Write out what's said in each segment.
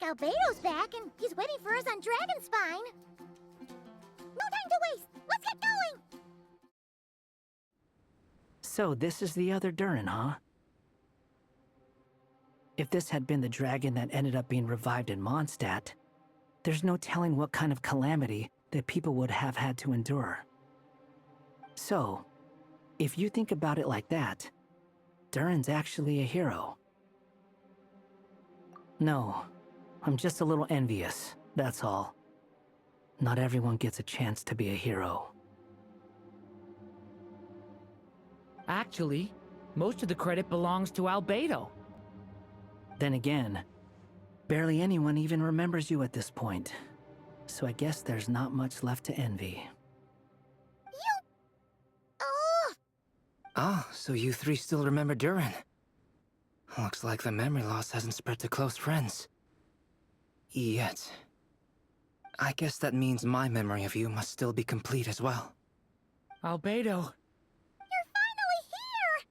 Albedo's back, and he's waiting for us on Dragonspine. No time to waste! Let's get going! So this is the other Durin, huh? If this had been the dragon that ended up being revived in Mondstadt, there's no telling what kind of calamity that people would have had to endure. So, if you think about it like that, Durin's actually a hero. No, I'm just a little envious, that's all. Not everyone gets a chance to be a hero. Actually, most of the credit belongs to Albedo. Then again, barely anyone even remembers you at this point. So I guess there's not much left to envy. Ah, so you three still remember Durin. Looks like the memory loss hasn't spread to close friends. Yet. I guess that means my memory of you must still be complete as well. Albedo. You're finally here!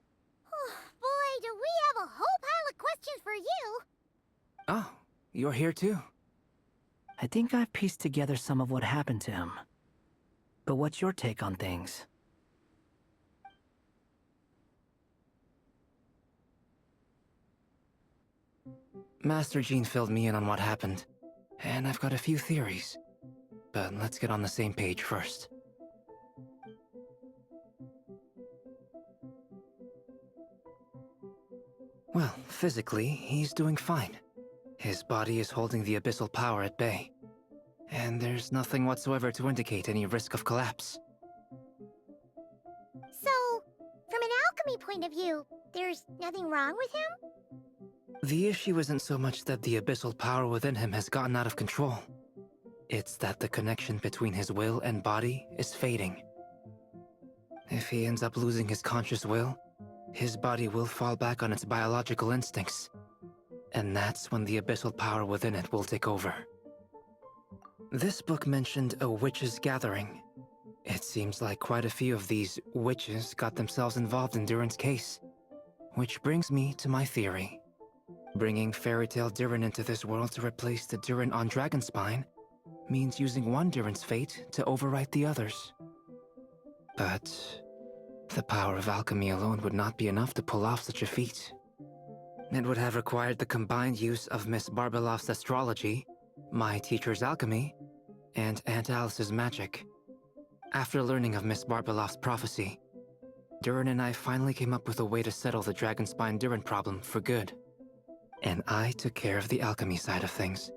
Oh, boy, do we have a whole pile of questions for you! Oh, you're here too? I think I've pieced together some of what happened to him. But what's your take on things? Master Jean filled me in on what happened, and I've got a few theories. But let's get on the same page first. Well, physically, he's doing fine. His body is holding the abyssal power at bay, and there's nothing whatsoever to indicate any risk of collapse. So, from an alchemy point of view, there's nothing wrong with him? The issue isn't so much that the abyssal power within him has gotten out of control. It's that the connection between his will and body is fading. If he ends up losing his conscious will, his body will fall back on its biological instincts. And that's when the abyssal power within it will take over. This book mentioned a witches' gathering. It seems like quite a few of these witches got themselves involved in Durin's case. Which brings me to my theory. Bringing Fairy Tale Durin into this world to replace the Durin on Dragonspine means using one Durin's fate to overwrite the others. But the power of alchemy alone would not be enough to pull off such a feat. It would have required the combined use of Miss Barbeloff's astrology, my teacher's alchemy, and Aunt Alice's magic. After learning of Miss Barbeloff's prophecy, Durin and I finally came up with a way to settle the Dragonspine Durin problem for good. And I took care of the alchemy side of things,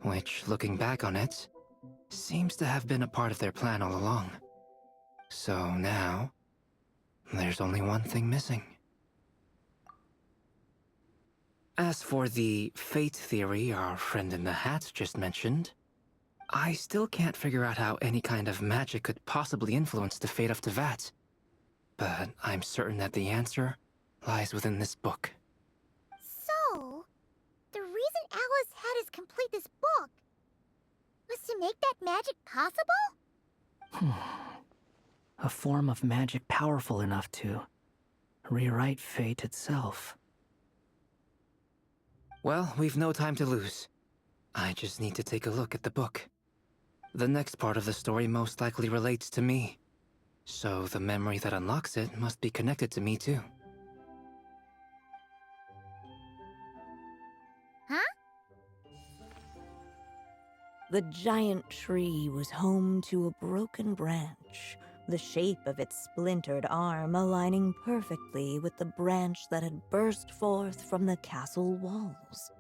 which, looking back on it, seems to have been a part of their plan all along. So now, there's only one thing missing. As for the fate theory our friend in the hat just mentioned, I still can't figure out how any kind of magic could possibly influence the fate of Teyvat. But I'm certain that the answer lies within this book. So, the reason Alice had us complete this book was to make that magic possible? A form of magic powerful enough to rewrite fate itself. Well, we've no time to lose. I just need to take a look at the book. The next part of the story most likely relates to me, so the memory that unlocks it must be connected to me too. The giant tree was home to a broken branch, the shape of its splintered arm aligning perfectly with the branch that had burst forth from the castle walls.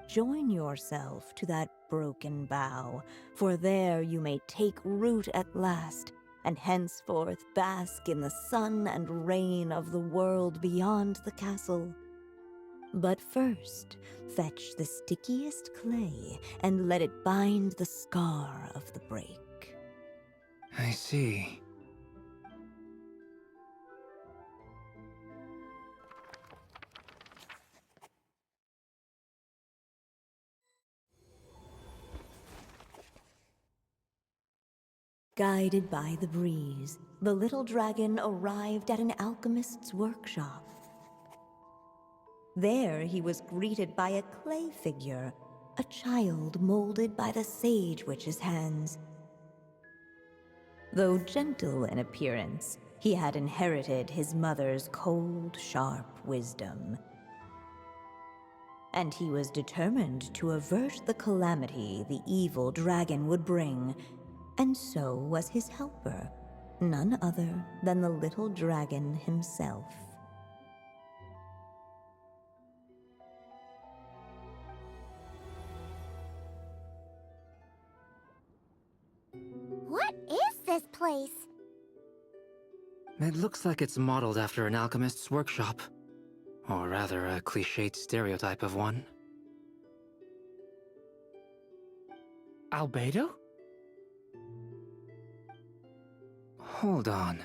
Join yourself to that broken bough, for there you may take root at last, and henceforth bask in the sun and rain of the world beyond the castle. But first, fetch the stickiest clay and let it bind the scar of the break. I see. Guided by the breeze, the little dragon arrived at an alchemist's workshop. There he was greeted by a clay figure, a child molded by the Sage Witch's hands. Though gentle in appearance, he had inherited his mother's cold, sharp wisdom. And he was determined to avert the calamity the evil dragon would bring, and so was his helper, none other than the little dragon himself. What is this place? It looks like it's modeled after an alchemist's workshop. Or rather, a cliched stereotype of one. Albedo? Hold on.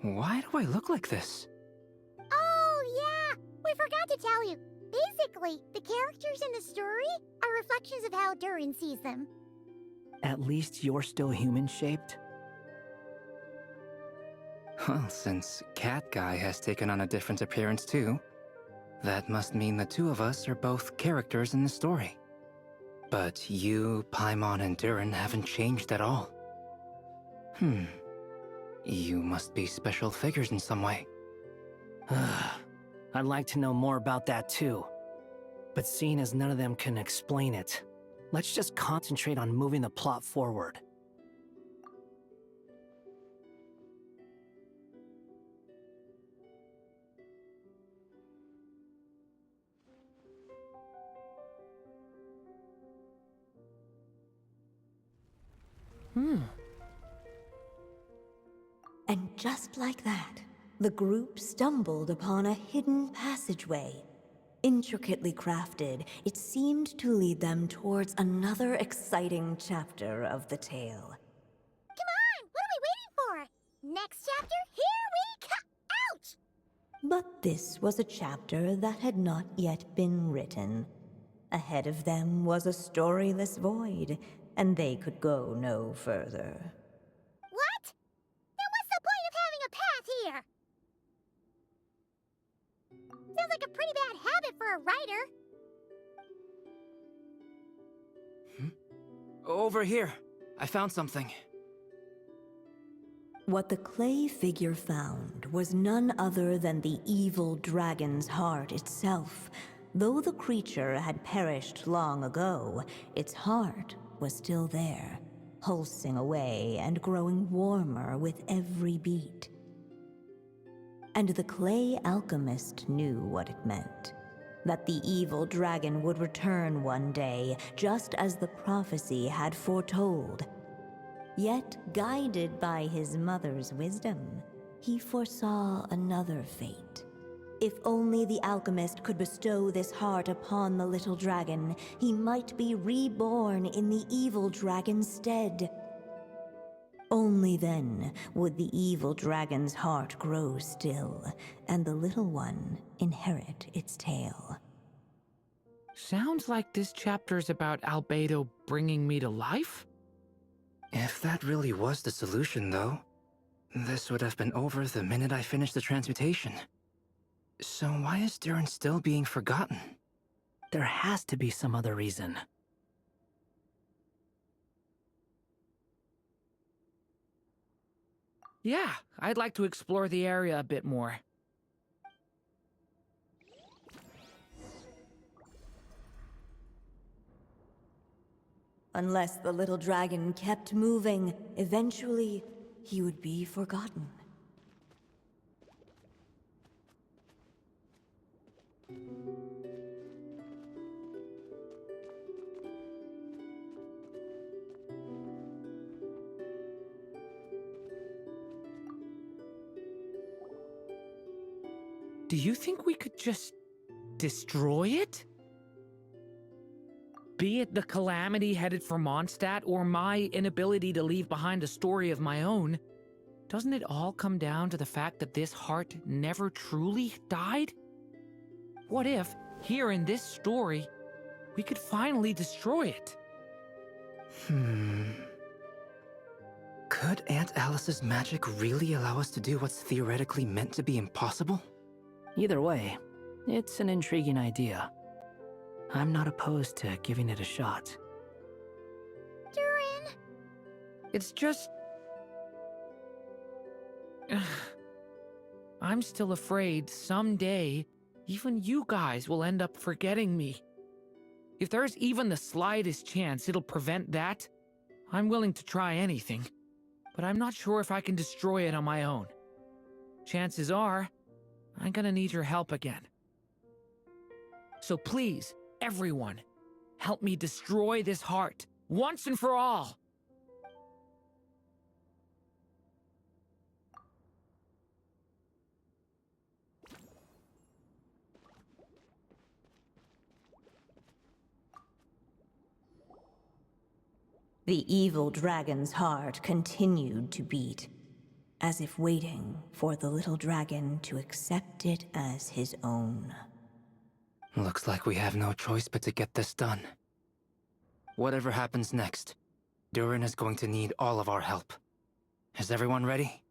Why do I look like this? Oh, yeah! We forgot to tell you. Basically, the characters in the story are reflections of how Durin sees them. At least you're still human-shaped? Well, since Cat Guy has taken on a different appearance too, that must mean the two of us are both characters in the story. But you, Paimon, and Durin haven't changed at all. You must be special figures in some way. I'd like to know more about that too. But seeing as none of them can explain it, let's just concentrate on moving the plot forward. And just like that, the group stumbled upon a hidden passageway. Intricately crafted, it seemed to lead them towards another exciting chapter of the tale. Come on! What are we waiting for? Next chapter, here we come! Ouch! But this was a chapter that had not yet been written. Ahead of them was a storyless void, and they could go no further. What? Then what's the point of having a path here? Sounds like a pretty bad habit for a writer. Over here. I found something. What the clay figure found was none other than the evil dragon's heart itself. Though the creature had perished long ago, its heart was still there, pulsing away and growing warmer with every beat. And the clay alchemist knew what it meant. That the evil dragon would return one day, just as the prophecy had foretold. Yet, guided by his mother's wisdom, he foresaw another fate. If only the alchemist could bestow this heart upon the little dragon, he might be reborn in the evil dragon's stead. Only then would the evil dragon's heart grow still, and the little one inherit its tale. Sounds like this chapter's about Albedo bringing me to life? If that really was the solution, though, this would have been over the minute I finished the transmutation. So why is Durin still being forgotten? There has to be some other reason. Yeah, I'd like to explore the area a bit more. Unless the little dragon kept moving, eventually he would be forgotten. Do you think we could just destroy it? Be it the calamity headed for Mondstadt or my inability to leave behind a story of my own, doesn't it all come down to the fact that this heart never truly died? What if, here in this story, we could finally destroy it? Could Aunt Alice's magic really allow us to do what's theoretically meant to be impossible? Either way, it's an intriguing idea. I'm not opposed to giving it a shot. Durin! It's just... I'm still afraid someday, even you guys will end up forgetting me. If there's even the slightest chance it'll prevent that, I'm willing to try anything. But I'm not sure if I can destroy it on my own. Chances are, I'm gonna need your help again. So please, everyone, help me destroy this heart, once and for all! The evil dragon's heart continued to beat, as if waiting for the little dragon to accept it as his own. Looks like we have no choice but to get this done. Whatever happens next, Durin is going to need all of our help. Is everyone ready?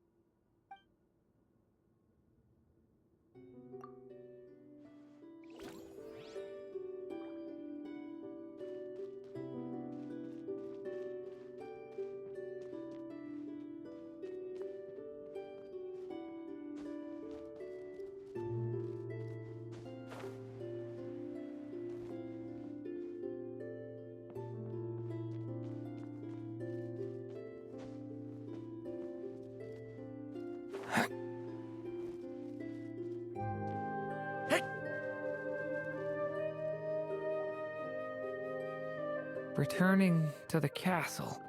Returning to the castle.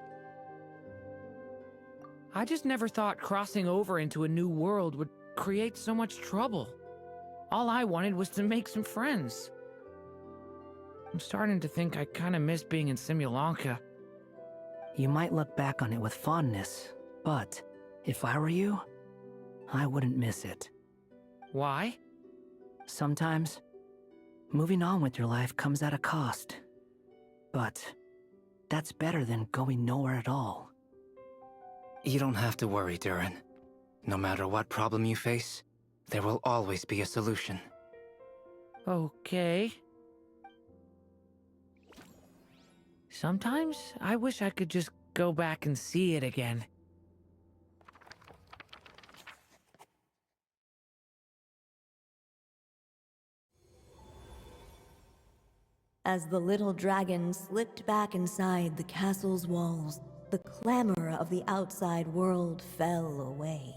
I just never thought crossing over into a new world would create so much trouble. All I wanted was to make some friends. I'm starting to think I kinda miss being in Simulanka. You might look back on it with fondness, but if I were you, I wouldn't miss it. Why? Sometimes, moving on with your life comes at a cost. But that's better than going nowhere at all. You don't have to worry, Durin. No matter what problem you face, there will always be a solution. Okay. Sometimes I wish I could just go back and see it again. As the little dragon slipped back inside the castle's walls, the clamor of the outside world fell away.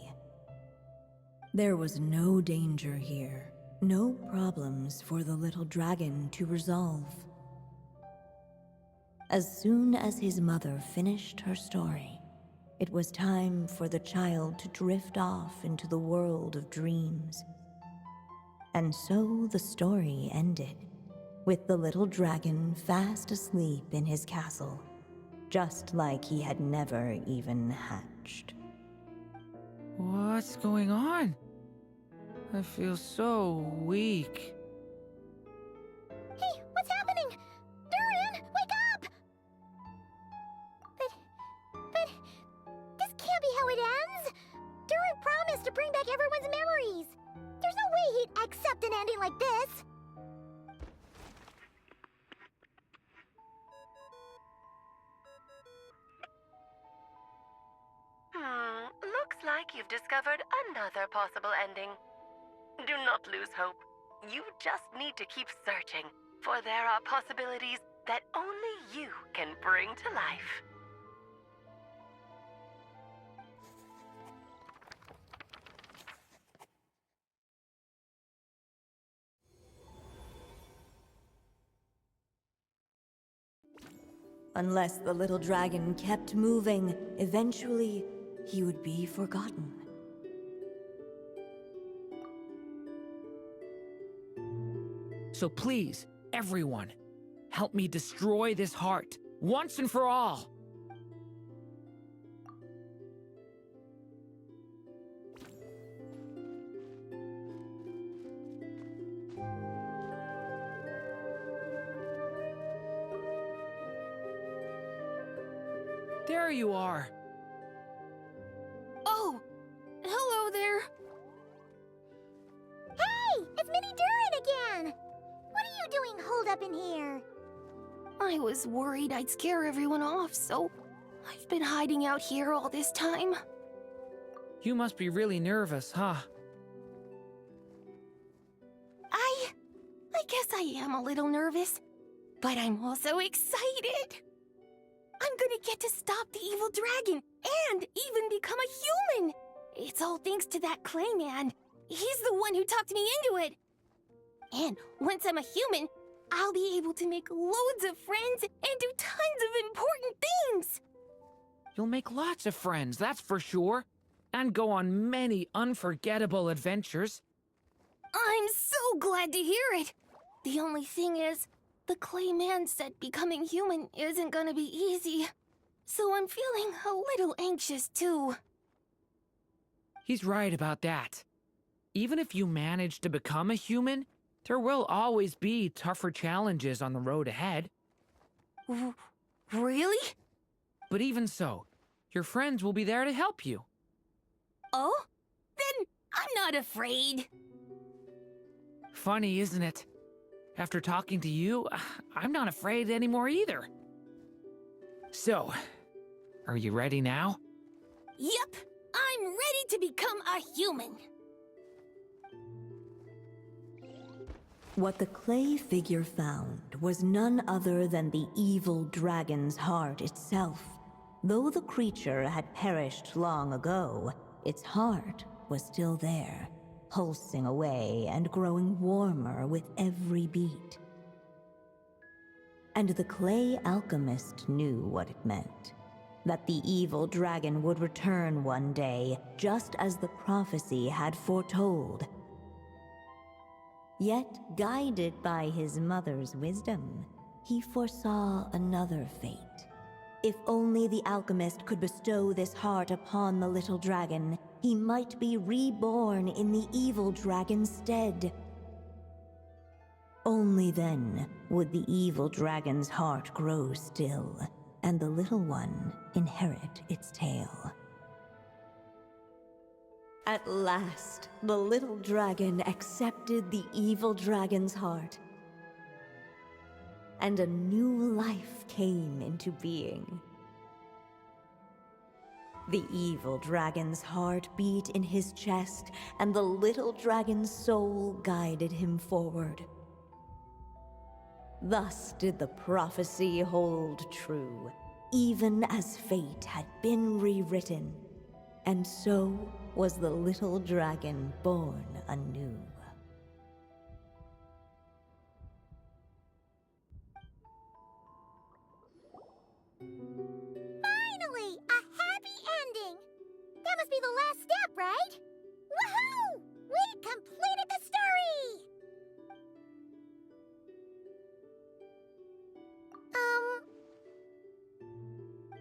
There was no danger here, no problems for the little dragon to resolve. As soon as his mother finished her story, it was time for the child to drift off into the world of dreams. And so the story ended, with the little dragon fast asleep in his castle, just like he had never even hatched. What's going on? I feel so weak. Hey, what's happening? Durin, wake up! But this can't be how it ends. Durin promised to bring back everyone's memories. There's no way he'd accept an ending like this. Looks like you've discovered another possible ending. Do not lose hope. You just need to keep searching, for there are possibilities that only you can bring to life. Unless the little dragon kept moving, eventually he would be forgotten. So please, everyone, help me destroy this heart, once and for all! There you are. Oh, hello there. Hey, it's Mini Durin again. What are you doing holed up in here? here? I was worried I'd scare everyone off, so I've been hiding out here all this time. You must be really nervous, huh? I guess I am a little nervous, but I'm also excited. I'm gonna get to stop the evil dragon and even become a human. It's all thanks to that clay man. He's the one who talked me into it. And once I'm a human, I'll be able to make loads of friends and do tons of important things. You'll make lots of friends, that's for sure. And go on many unforgettable adventures. I'm so glad to hear it. The only thing is, the clay man said becoming human isn't gonna be easy. So I'm feeling a little anxious too. He's right about that. Even if you manage to become a human, there will always be tougher challenges on the road ahead. Really? But even so, your friends will be there to help you. Oh? Then I'm not afraid. Funny, isn't it? After talking to you, I'm not afraid anymore either. So, are you ready now? Yep, I'm ready to become a human. What the clay figure found was none other than the evil dragon's heart itself. Though the creature had perished long ago, its heart was still there, pulsing away and growing warmer with every beat. And the clay alchemist knew what it meant. That the evil dragon would return one day, just as the prophecy had foretold. Yet, guided by his mother's wisdom, he foresaw another fate. If only the alchemist could bestow this heart upon the little dragon, he might be reborn in the evil dragon's stead. Only then would the evil dragon's heart grow still, and the little one inherit its tale. At last, the little dragon accepted the evil dragon's heart, and a new life came into being. The evil dragon's heart beat in his chest, and the little dragon's soul guided him forward. Thus did the prophecy hold true, even as fate had been rewritten, and so was the little dragon born anew. Finally, a happy ending! That must be the last step, right? Woohoo! We completed the story!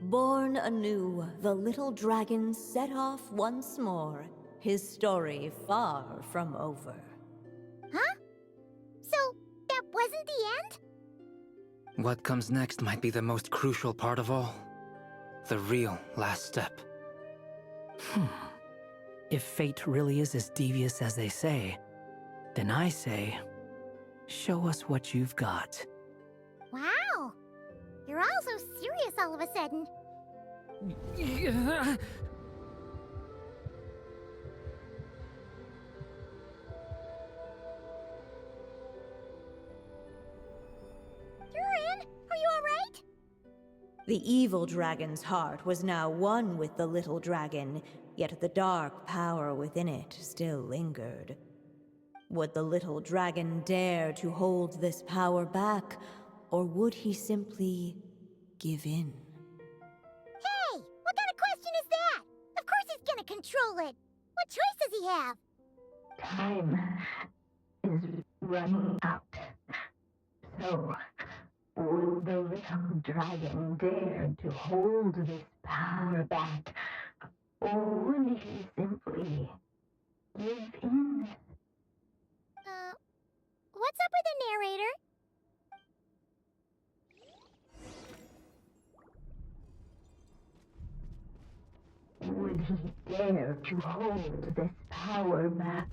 Born anew, the little dragon set off once more, his story far from over. Huh? So, that wasn't the end? What comes next might be the most crucial part of all. The real last step. If fate really is as devious as they say, then I say, show us what you've got. Wow! You're all so serious all of a sudden. Durin, are you alright? The evil dragon's heart was now one with the little dragon, yet the dark power within it still lingered. Would the little dragon dare to hold this power back, or would he simply give in? Hey, what kind of question is that? Of course he's gonna control it. What choice does he have? Time is running out. So, will the little dragon dare to hold this power back? Or would he simply give in? What's up with the narrator? Would he dare to hold this power back?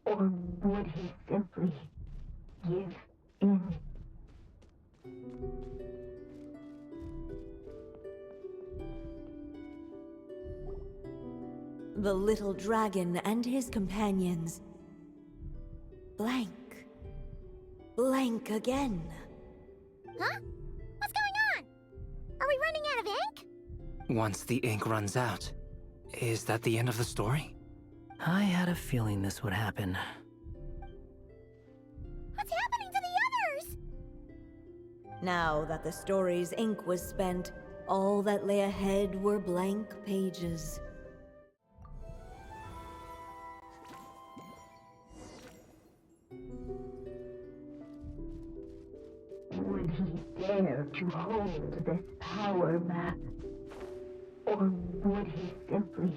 Or would he simply give in? The little dragon and his companions. Blank. Blank again. Huh? What's going on? Are we running out of ink? Once the ink runs out, is that the end of the story? I had a feeling this would happen. What's happening to the others? Now that the story's ink was spent, all that lay ahead were blank pages. Would he dare to hold this power map? Or would he simply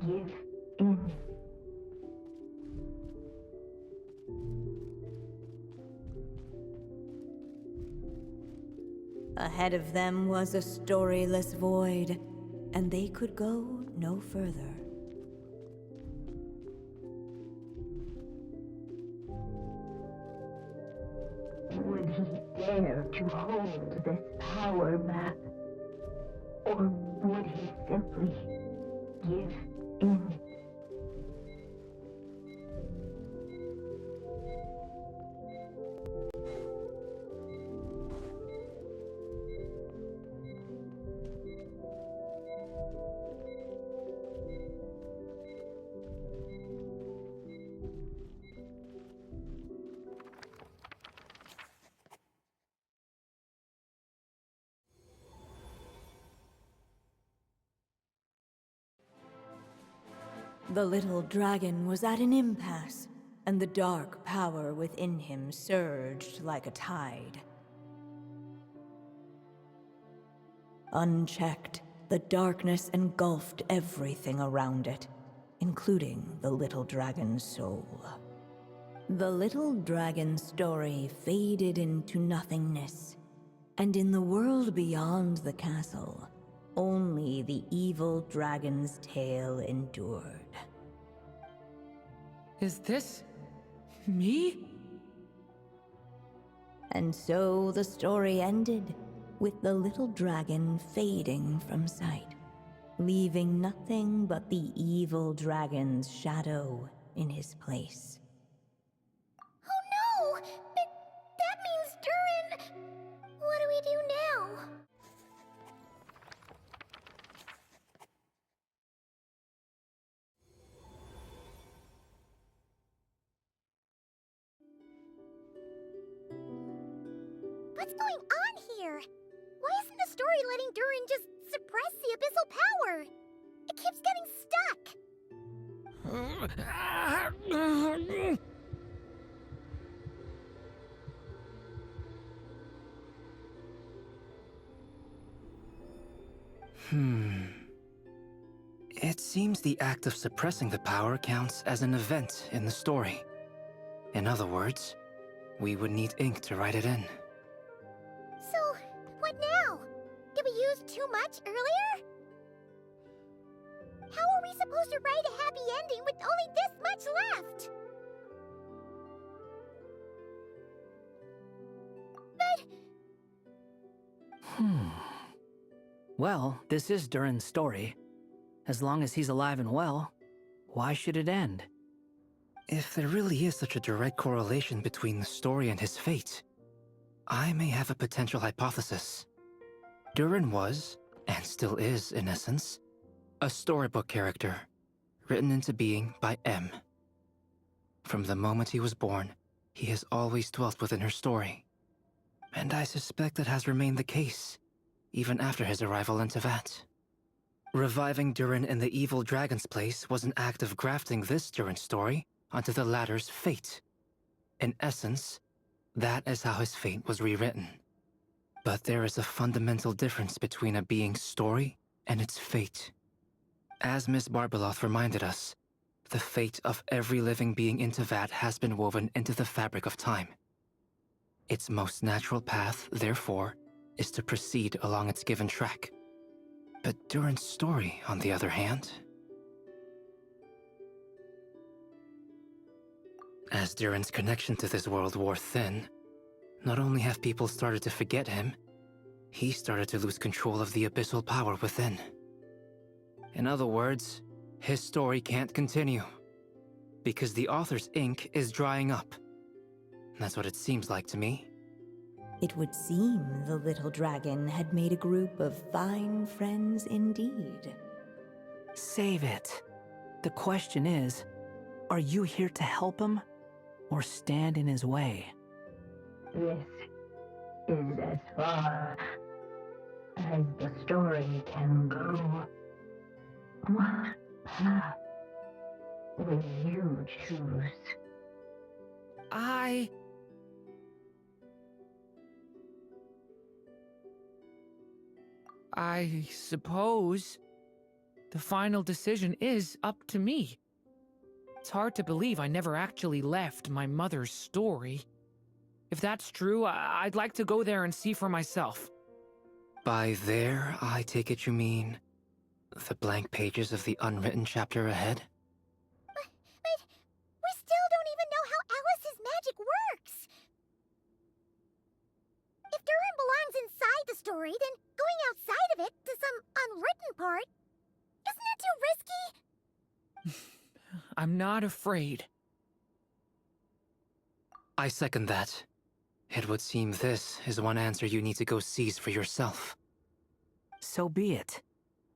give in? Ahead of them was a storyless void, and they could go no further. Would he dare to hold this power map? Or would he simply give in? The little dragon was at an impasse, and the dark power within him surged like a tide. Unchecked, the darkness engulfed everything around it, including the little dragon's soul. The little dragon's story faded into nothingness, and in the world beyond the castle, only the evil dragon's tale endured. Is this me? And so the story ended, with the little dragon fading from sight, leaving nothing but the evil dragon's shadow in his place. Oh no! That means Durin... What do we do now? What's going on here? Why isn't the story letting Durin just suppress the abyssal power? It keeps getting stuck. It seems the act of suppressing the power counts as an event in the story. In other words, we would need ink to write it in. So, what now? Did we use too much earlier? How are we supposed to write a happy ending with only this much left? But... Well, this is Durin's story. As long as he's alive and well, why should it end? If there really is such a direct correlation between the story and his fate, I may have a potential hypothesis. Durin was, and still is in essence, a storybook character, written into being by M. From the moment he was born, he has always dwelt within her story. And I suspect that has remained the case, even after his arrival in Tevat. Reviving Durin in the evil dragon's place was an act of grafting this Durin story onto the latter's fate. In essence, that is how his fate was rewritten. But there is a fundamental difference between a being's story and its fate. As Miss Barbeloth reminded us, the fate of every living being in Tevat has been woven into the fabric of time. Its most natural path, therefore, is to proceed along its given track. But Durin's story, on the other hand... As Durin's connection to this world wore thin, not only have people started to forget him, he started to lose control of the abyssal power within. In other words, His story can't continue. Because the author's ink is drying up. That's what it seems like to me. It would seem the little dragon had made a group of fine friends indeed. Save it. The question is, are you here to help him or stand in his way? This is as far as the story can go. What path will you choose? I suppose the final decision is up to me. It's hard to believe I never actually left my mother's story. If that's true, I'd like to go there and see for myself. By there, I take it you mean the blank pages of the unwritten chapter ahead? But we still don't even know how Alice's magic works. If Durin belongs inside the story, then going outside of it to some unwritten part, isn't it too risky? I'm not afraid. I second that. It would seem this is one answer you need to go seize for yourself. So be it.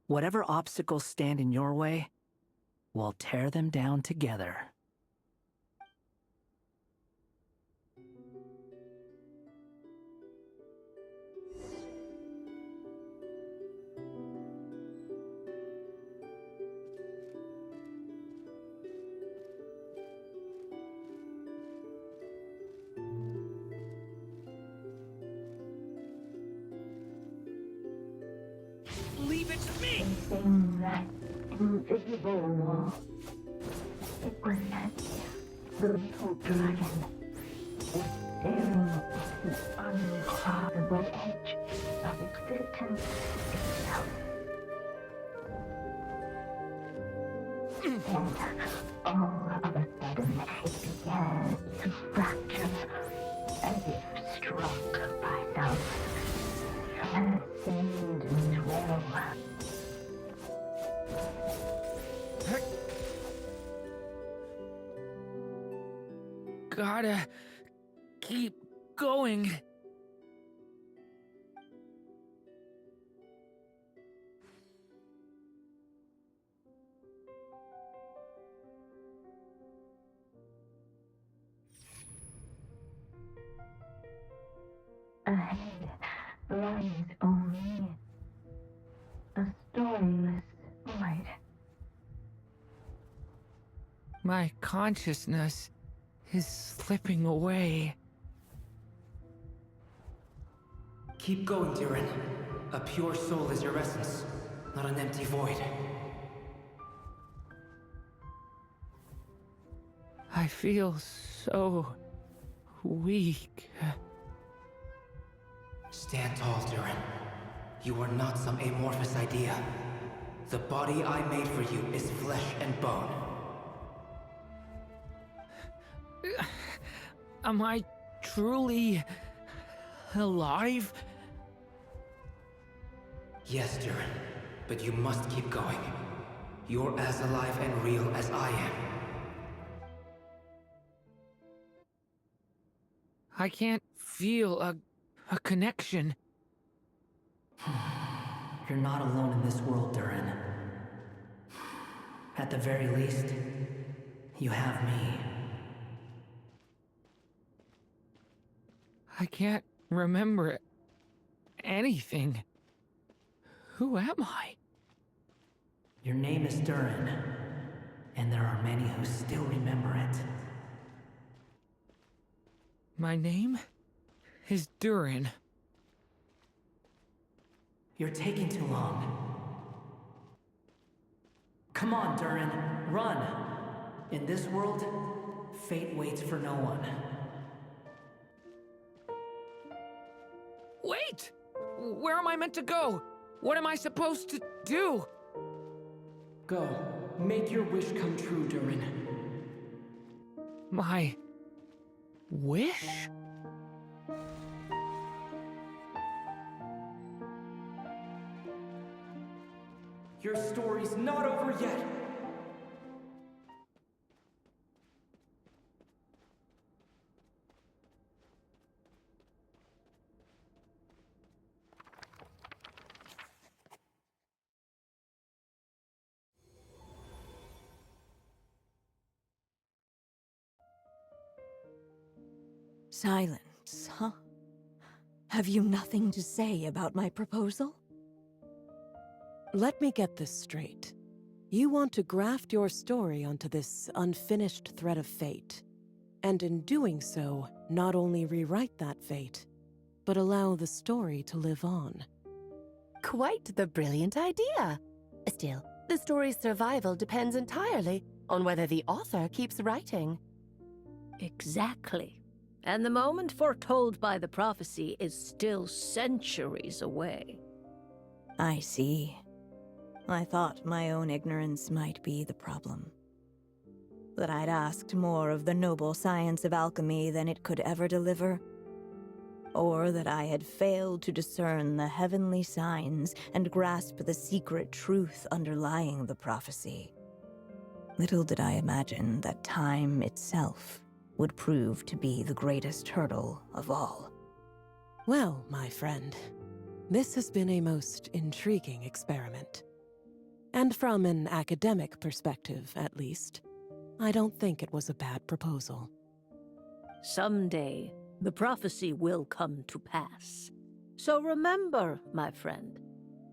Whatever obstacles stand in your way, we'll tear them down together. Leave it to me! Facing that invisible wall, it was as if the little dragon was staring at the uncrossable edge of existence itself. And all of a sudden, it began to fracture, as if struck by some transcendent will. Gotta keep going. Ahead lies only a storyless void. My consciousness is slipping away. Keep going, Durin. A pure soul is your essence, not an empty void. I feel so weak. Stand tall, Durin. You are not some amorphous idea. The body I made for you is flesh and bone. Am I truly alive? Yes, Durin, but you must keep going. You're as alive and real as I am. I can't feel a connection. You're not alone in this world, Durin. At the very least, you have me. I can't remember anything. Who am I? Your name is Durin, and there are many who still remember it. My name is Durin. You're taking too long. Come on, Durin, run! In this world, fate waits for no one. Wait! Where am I meant to go? What am I supposed to do? Go. Make your wish come true, Durin. My wish? Your story's not over yet. Silence, huh? Have you nothing to say about my proposal? Let me get this straight. You want to graft your story onto this unfinished thread of fate, and in doing so, not only rewrite that fate, but allow the story to live on. Quite the brilliant idea. Still, the story's survival depends entirely on whether the author keeps writing. Exactly. And the moment foretold by the prophecy is still centuries away. I see. I thought my own ignorance might be the problem. That I'd asked more of the noble science of alchemy than it could ever deliver. Or that I had failed to discern the heavenly signs and grasp the secret truth underlying the prophecy. Little did I imagine that time itself would prove to be the greatest hurdle of all. Well, my friend, this has been a most intriguing experiment. And from an academic perspective, at least, I don't think it was a bad proposal. Someday, the prophecy will come to pass. So remember, my friend,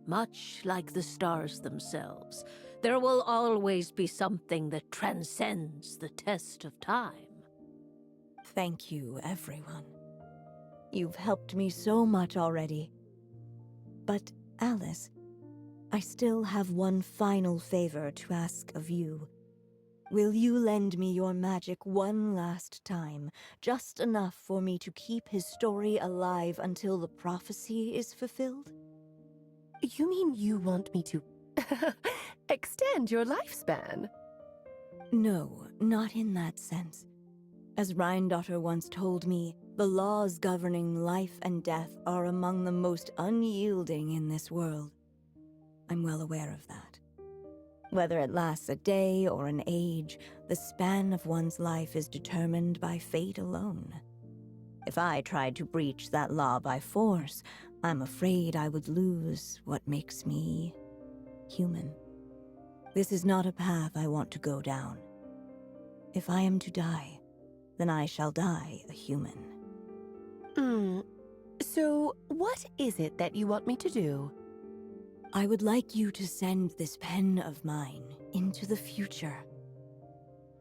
much like the stars themselves, there will always be something that transcends the test of time. Thank you, everyone. You've helped me so much already. But, Alice, I still have one final favor to ask of you. Will you lend me your magic one last time, just enough for me to keep his story alive until the prophecy is fulfilled? You mean you want me to extend your lifespan? No, not in that sense. As Rheindotter once told me, the laws governing life and death are among the most unyielding in this world. I'm well aware of that. Whether it lasts a day or an age, the span of one's life is determined by fate alone. If I tried to breach that law by force, I'm afraid I would lose what makes me human. This is not a path I want to go down. If I am to die, then I shall die a human. So what is it that you want me to do? I would like you to send this pen of mine into the future.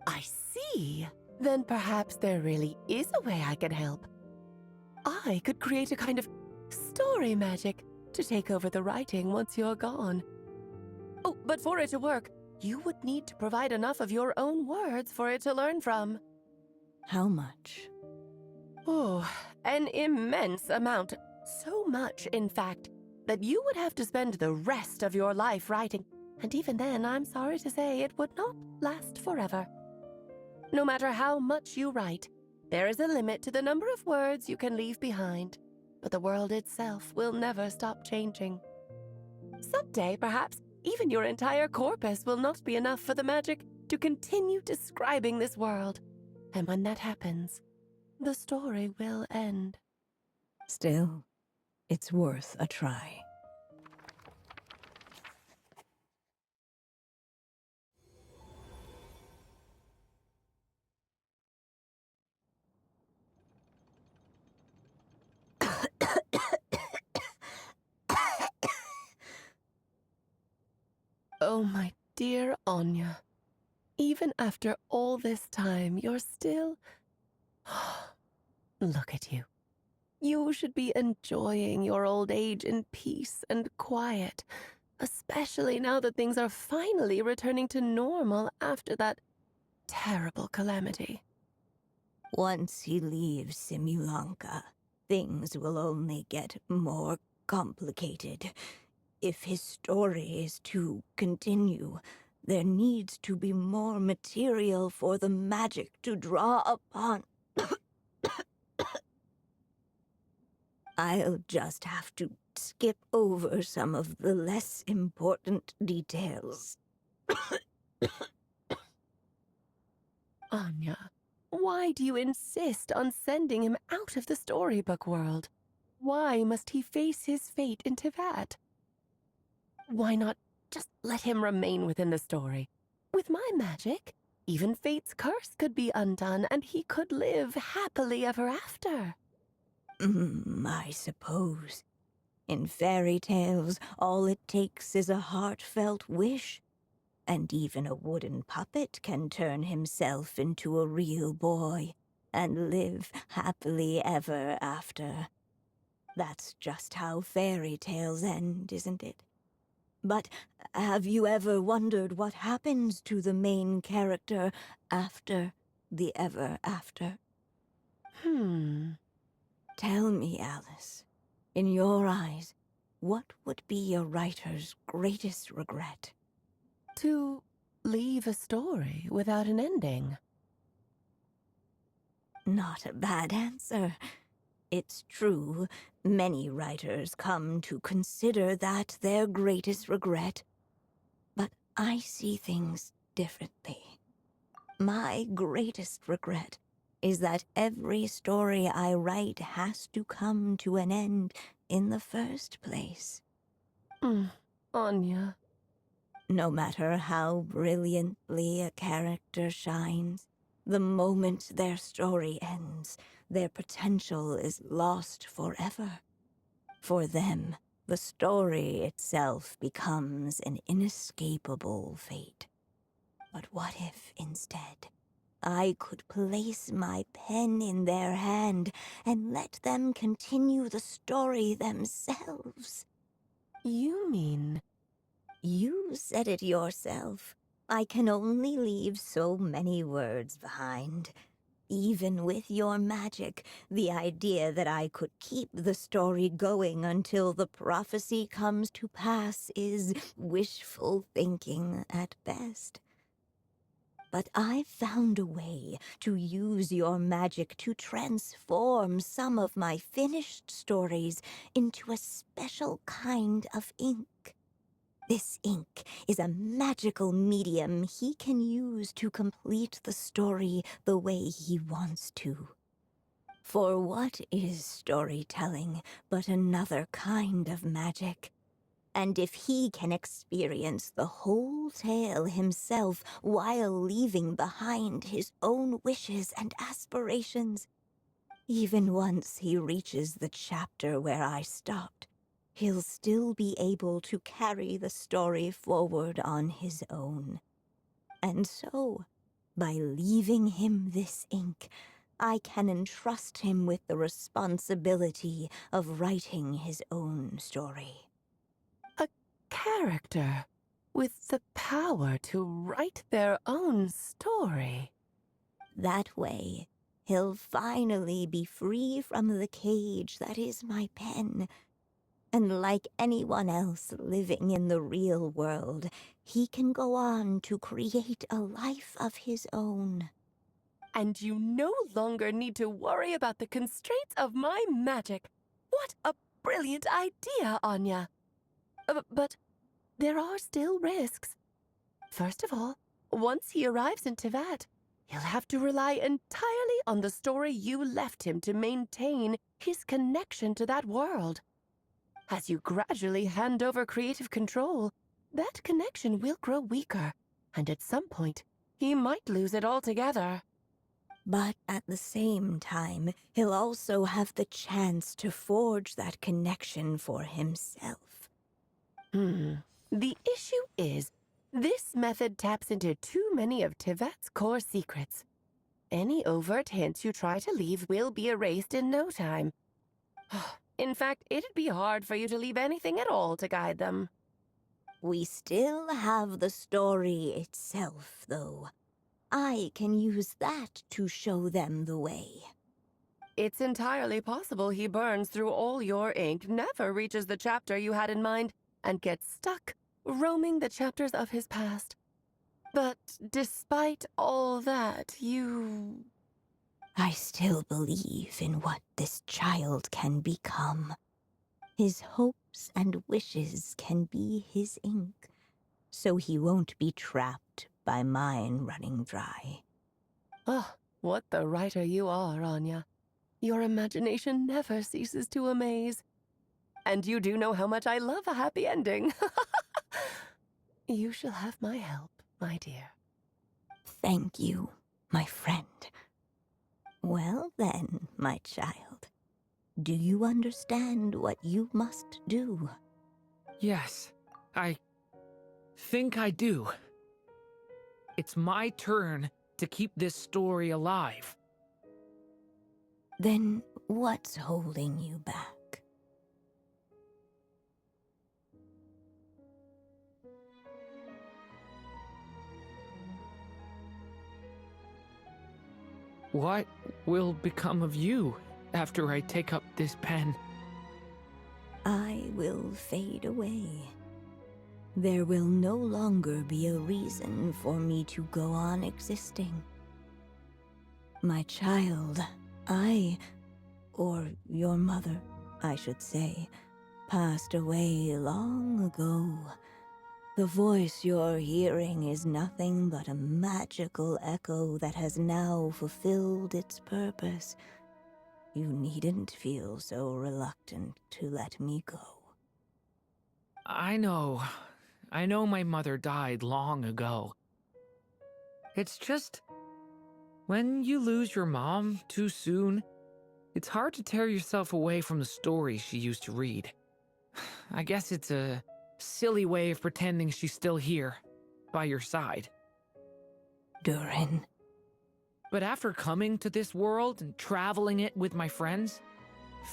I see. Then perhaps there really is a way I can help. I could create a kind of story magic to take over the writing once you're gone. Oh, but for it to work, you would need to provide enough of your own words for it to learn from. How much? Oh, an immense amount. So much, in fact, that you would have to spend the rest of your life writing, and even then, I'm sorry to say, it would not last forever. No matter how much you write, there is a limit to the number of words you can leave behind, but the world itself will never stop changing. Someday, perhaps, even your entire corpus will not be enough for the magic to continue describing this world. And when that happens, the story will end. Still, it's worth a try. Oh, my dear Anya. Even after all this time, you're still... Look at you. You should be enjoying your old age in peace and quiet, especially now that things are finally returning to normal after that terrible calamity. Once he leaves Simulanka, things will only get more complicated. If his story is to continue, there needs to be more material for the magic to draw upon. I'll just have to skip over some of the less important details. Anya, why do you insist on sending him out of the storybook world? Why must he face his fate into that? Why not just let him remain within the story, with my magic, Even Fate's curse could be undone, and he could live happily ever after. I suppose. In fairy tales, all it takes is a heartfelt wish. And even a wooden puppet can turn himself into a real boy and live happily ever after. That's just how fairy tales end, isn't it? But have you ever wondered what happens to the main character after the ever after? Tell me, Alice, in your eyes, what would be a writer's greatest regret? To leave a story without an ending. Not a bad answer. It's true, many writers come to consider that their greatest regret. But I see things differently. My greatest regret is that every story I write has to come to an end in the first place. Anya. No matter how brilliantly a character shines, the moment their story ends, their potential is lost forever. For them, the story itself becomes an inescapable fate. But what if, instead, I could place my pen in their hand and let them continue the story themselves? You mean... You said it yourself. I can only leave so many words behind. Even with your magic, the idea that I could keep the story going until the prophecy comes to pass is wishful thinking at best. But I found a way to use your magic to transform some of my finished stories into a special kind of ink. This ink is a magical medium he can use to complete the story the way he wants to. For what is storytelling but another kind of magic? And if he can experience the whole tale himself while leaving behind his own wishes and aspirations, even once he reaches the chapter where I stopped, he'll still be able to carry the story forward on his own. And so, by leaving him this ink, I can entrust him with the responsibility of writing his own story. A character with the power to write their own story. That way, he'll finally be free from the cage that is my pen. And like anyone else living in the real world, he can go on to create a life of his own. And you no longer need to worry about the constraints of my magic. What a brilliant idea, Anya! But there are still risks. First of all, once he arrives in Tivat, he'll have to rely entirely on the story you left him to maintain his connection to that world. As you gradually hand over creative control, that connection will grow weaker, and at some point, he might lose it altogether. But at the same time, he'll also have the chance to forge that connection for himself. The issue is, this method taps into too many of Tivat's core secrets. Any overt hints you try to leave will be erased in no time. In fact, it'd be hard for you to leave anything at all to guide them. We still have the story itself, though. I can use that to show them the way. It's entirely possible he burns through all your ink, never reaches the chapter you had in mind, and gets stuck, roaming the chapters of his past. But despite all that, I still believe in what this child can become. His hopes and wishes can be his ink, so he won't be trapped by mine running dry. Oh, what the writer you are, Anya. Your imagination never ceases to amaze. And you do know how much I love a happy ending. You shall have my help, my dear. Thank you, my friend. Well then, my child, do you understand what you must do? Yes, I think I do. It's my turn to keep this story alive. Then what's holding you back? What will become of you after I take up this pen? I will fade away. There will no longer be a reason for me to go on existing. My child, or your mother, I should say, passed away long ago. The voice you're hearing is nothing but a magical echo that has now fulfilled its purpose. You needn't feel so reluctant to let me go. I know my mother died long ago. It's just, when you lose your mom too soon, it's hard to tear yourself away from the stories she used to read. I guess it's a silly way of pretending she's still here, by your side. Durin. But after coming to this world and traveling it with my friends,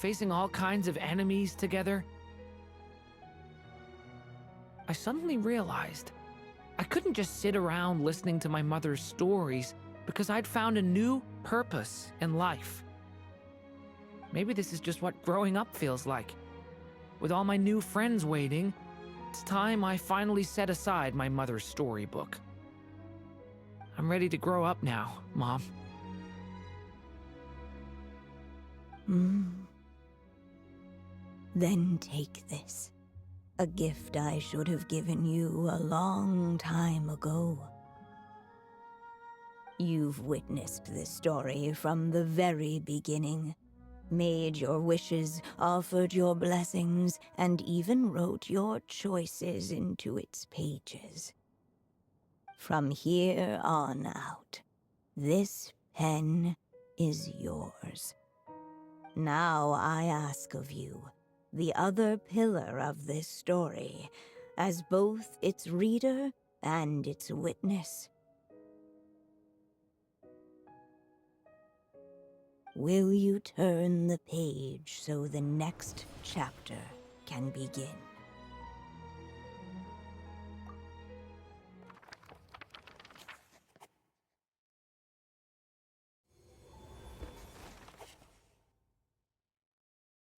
facing all kinds of enemies together, I suddenly realized I couldn't just sit around listening to my mother's stories because I'd found a new purpose in life. Maybe this is just what growing up feels like. With all my new friends waiting, it's time I finally set aside my mother's storybook. I'm ready to grow up now, Mom. Then take this. A gift I should have given you a long time ago. You've witnessed this story from the very beginning. Made your wishes, offered your blessings, and even wrote your choices into its pages. From here on out, this pen is yours. Now I ask of you, the other pillar of this story, as both its reader and its witness. Will you turn the page so the next chapter can begin?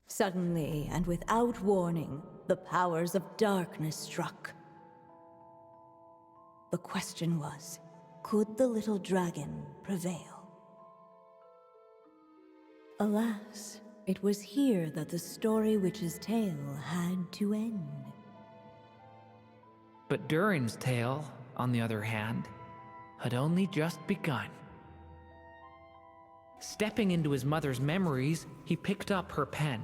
Suddenly, and without warning, the powers of darkness struck. The question was, could the little dragon prevail? Alas, it was here that the story witch's tale had to end. But Durin's tale, on the other hand, had only just begun. Stepping into his mother's memories, he picked up her pen.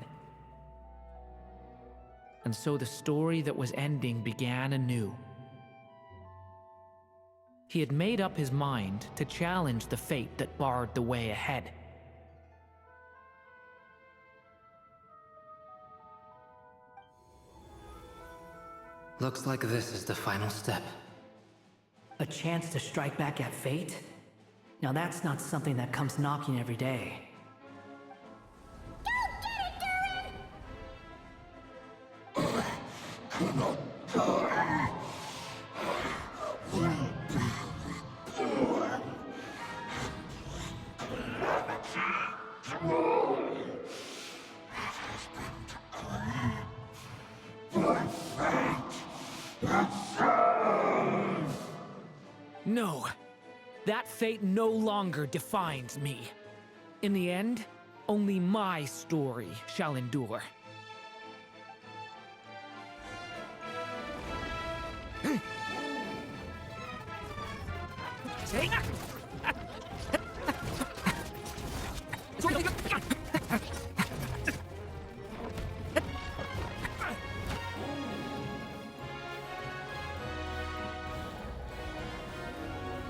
And so the story that was ending began anew. He had made up his mind to challenge the fate that barred the way ahead. Looks like this is the final step. A chance to strike back at fate? Now that's not something that comes knocking every day. No, that fate no longer defines me. In the end, only my story shall endure.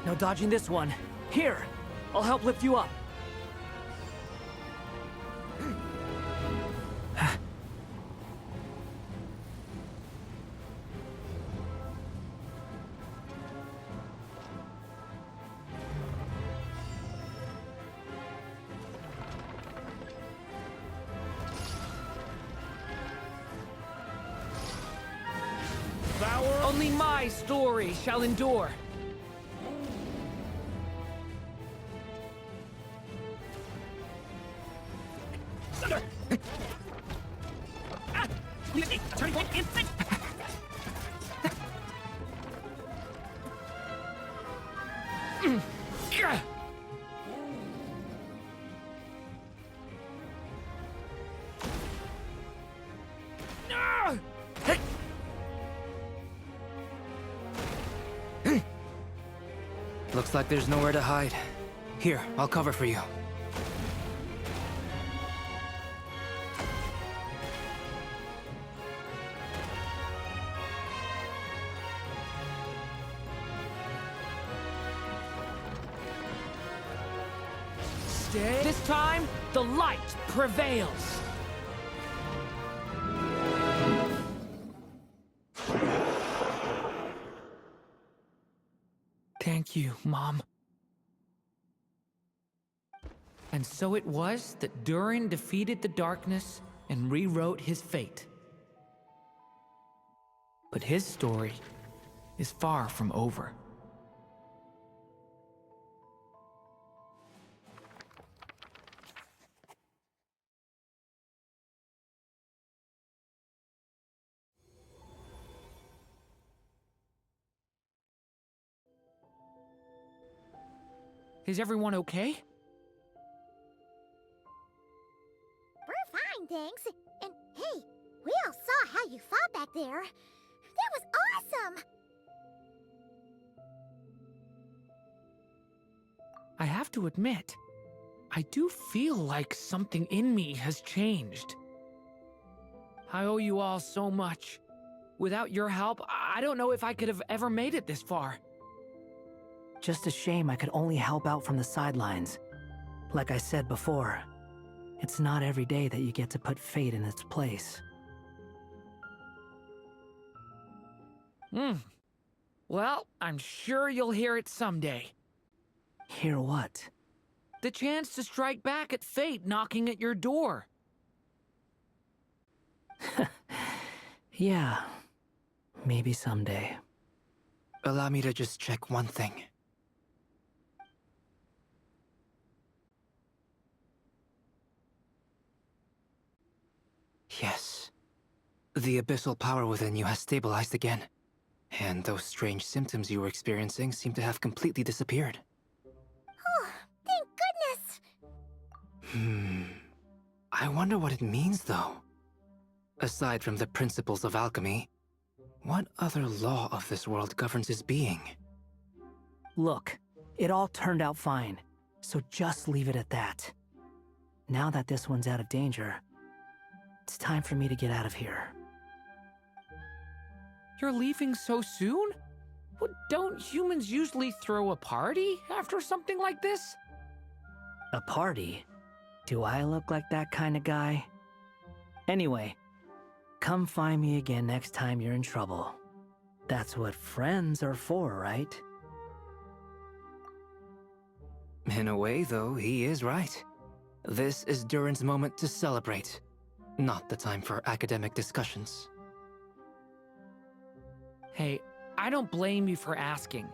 No dodging this one. Here, I'll help lift you up. Only my story shall endure. Turning point instant. Looks like there's nowhere to hide. Here, I'll cover for you. This time, the light prevails. Thank you, Mom. And so it was that Durin defeated the darkness and rewrote his fate. But his story is far from over. Is everyone okay? We're fine, thanks. And hey, we all saw how you fought back there. That was awesome! I have to admit, I do feel like something in me has changed. I owe you all so much. Without your help, I don't know if I could have ever made it this far. Just a shame I could only help out from the sidelines. Like I said before, it's not every day that you get to put fate in its place. Well, I'm sure you'll hear it someday. Hear what? The chance to strike back at fate knocking at your door. Yeah, maybe someday. Allow me to just check one thing. Yes. The abyssal power within you has stabilized again. And those strange symptoms you were experiencing seem to have completely disappeared. Oh, thank goodness! I wonder what it means, though. Aside from the principles of alchemy, what other law of this world governs his being? Look, it all turned out fine, so just leave it at that. Now that this one's out of danger, it's time for me to get out of here. You're leaving so soon? Don't humans usually throw a party after something like this? A party? Do I look like that kind of guy? Anyway, come find me again next time you're in trouble. That's what friends are for, right? In a way, though, he is right. This is Durin's moment to celebrate, not the time for academic discussions. Hey, I don't blame you for asking.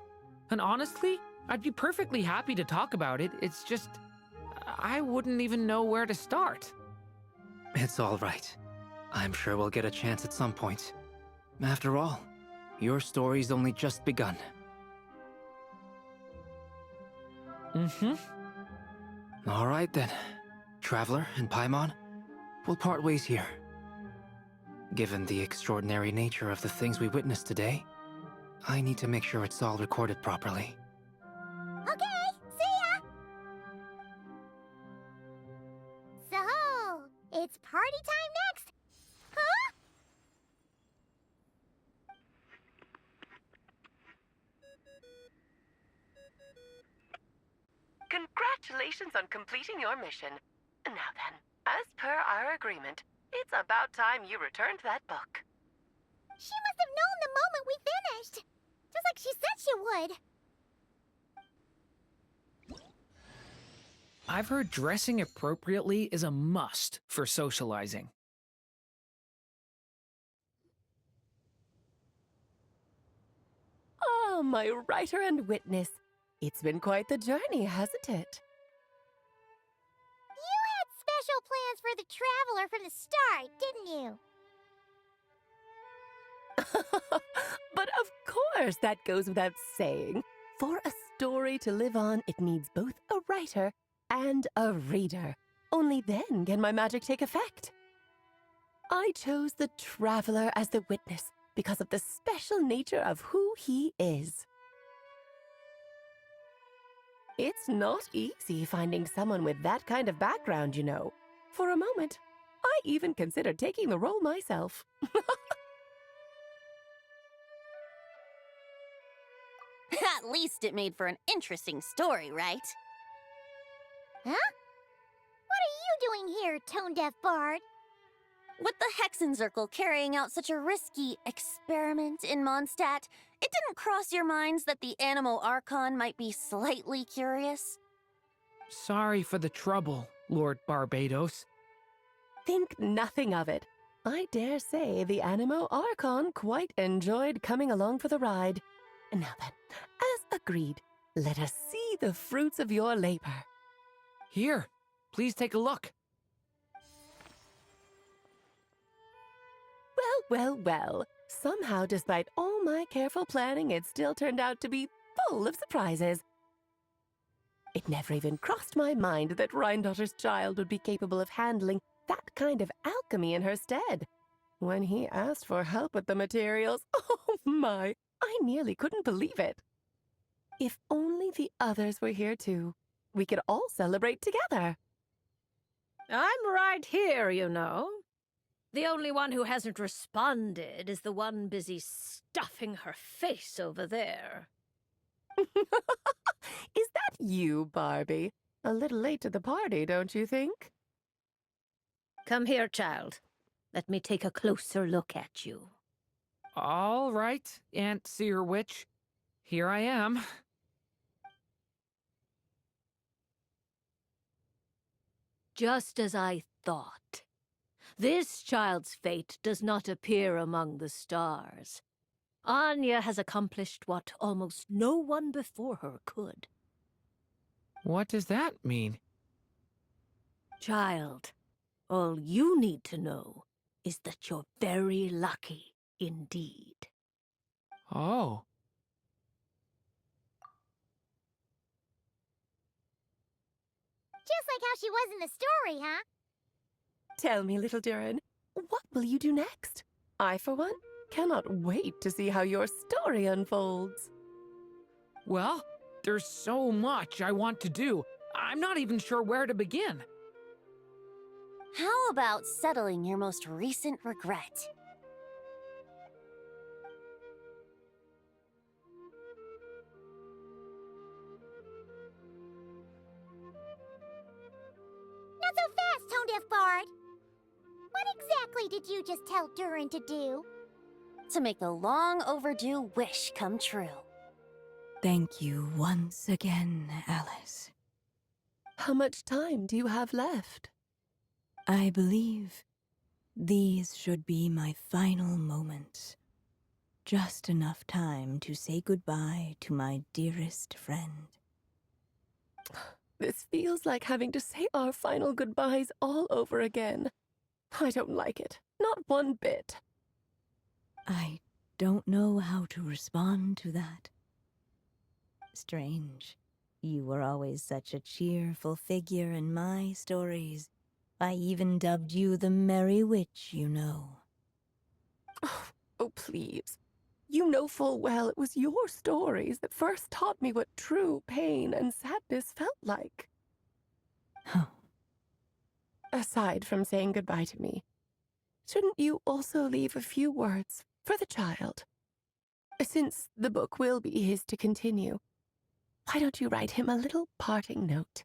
And honestly, I'd be perfectly happy to talk about it. It's just, I wouldn't even know where to start. It's all right. I'm sure we'll get a chance at some point. After all, your story's only just begun. All right then. Traveler and Paimon, we'll part ways here. Given the extraordinary nature of the things we witnessed today, I need to make sure it's all recorded properly. Okay, see ya! So, it's party time next? Huh? congratulations on completing your mission. Now then, as per our agreement, it's about time you returned that book. She must have known the moment we finished. Just like she said she would. I've heard dressing appropriately is a must for socializing. Ah, my writer and witness. It's been quite the journey, hasn't it? You had special plans for the Traveler from the start, didn't you? But of course, that goes without saying. For a story to live on, it needs both a writer and a reader. Only then can my magic take effect. I chose the Traveler as the witness because of the special nature of who he is. It's not easy finding someone with that kind of background, you know. For a moment, I even considered taking the role myself. At least it made for an interesting story, right? Huh? What are you doing here, tone-deaf bard? With the Hexenzirkel carrying out such a risky experiment in Mondstadt, it didn't cross your minds that the Animo Archon might be slightly curious? Sorry for the trouble, Lord Barbados. Think nothing of it. I dare say the Animo Archon quite enjoyed coming along for the ride. Now then, as agreed, let us see the fruits of your labor. Here, please take a look. Well. Somehow, despite all my careful planning, it still turned out to be full of surprises. It never even crossed my mind that Rhindotter's child would be capable of handling that kind of alchemy in her stead. When he asked for help with the materials, oh my, I nearly couldn't believe it. If only the others were here too, we could all celebrate together. I'm right here, you know. The only one who hasn't responded is the one busy stuffing her face over there. Is that you, Barbie? A little late to the party, don't you think? Come here, child. Let me take a closer look at you. All right, Aunt Seer Witch. Here I am. Just as I thought. This child's fate does not appear among the stars. Anya has accomplished what almost no one before her could. What does that mean? Child, all you need to know is that you're very lucky indeed. Oh. Just like how she was in the story, huh? Tell me, little Durin, what will you do next? I, for one, cannot wait to see how your story unfolds. Well, there's so much I want to do. I'm not even sure where to begin. How about settling your most recent regret? Not so fast, tone-deaf bard. What exactly did you just tell Durin to do? To make a long overdue wish come true. Thank you once again, Alice. How much time do you have left? I believe these should be my final moments. Just enough time to say goodbye to my dearest friend. This feels like having to say our final goodbyes all over again. I don't like it. Not one bit. I don't know how to respond to that. Strange. You were always such a cheerful figure in my stories. I even dubbed you the Merry Witch, you know. Oh, please. You know full well it was your stories that first taught me what true pain and sadness felt like. Oh. Aside from saying goodbye to me, shouldn't you also leave a few words for the child? Since the book will be his to continue, why don't you write him a little parting note?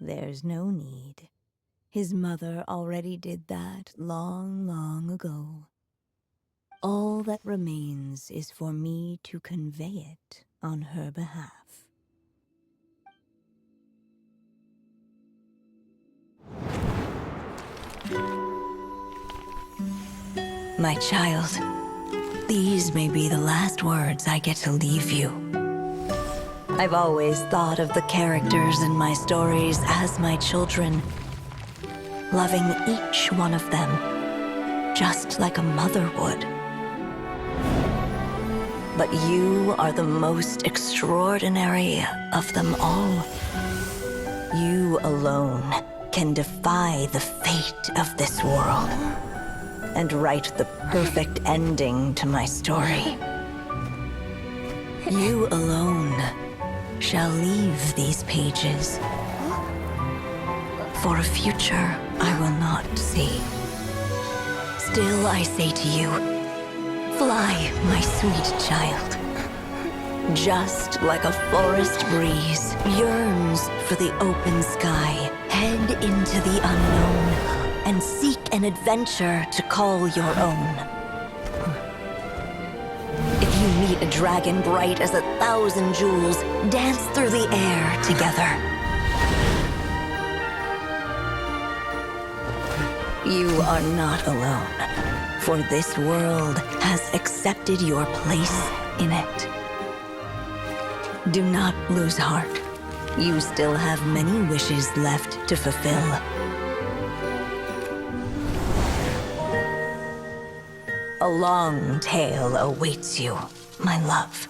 There's no need. His mother already did that long, long ago. All that remains is for me to convey it on her behalf. My child, these may be the last words I get to leave you. I've always thought of the characters in my stories as my children, loving each one of them, just like a mother would. But you are the most extraordinary of them all. You alone can defy the fate of this world and write the perfect ending to my story. You alone shall leave these pages for a future I will not see. Still I say to you, fly, my sweet child. Just like a forest breeze yearns for the open sky, head into the unknown and seek an adventure to call your own. If you meet a dragon bright as 1,000 jewels, dance through the air together. You are not alone, for this world has accepted your place in it. Do not lose heart. You still have many wishes left to fulfill. A long tale awaits you, my love.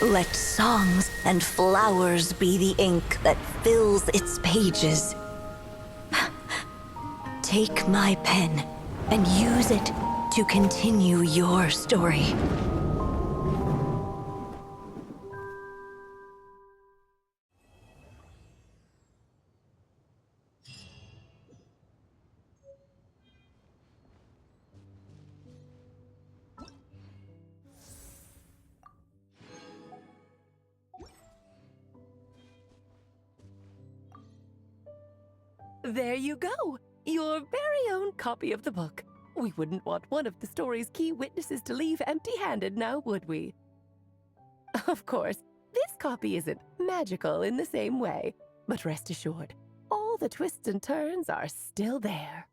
Let songs and flowers be the ink that fills its pages. Take my pen and use it to continue your story. There you go! Your very own copy of the book. We wouldn't want one of the story's key witnesses to leave empty-handed now, would we? Of course, this copy isn't magical in the same way, but rest assured, all the twists and turns are still there.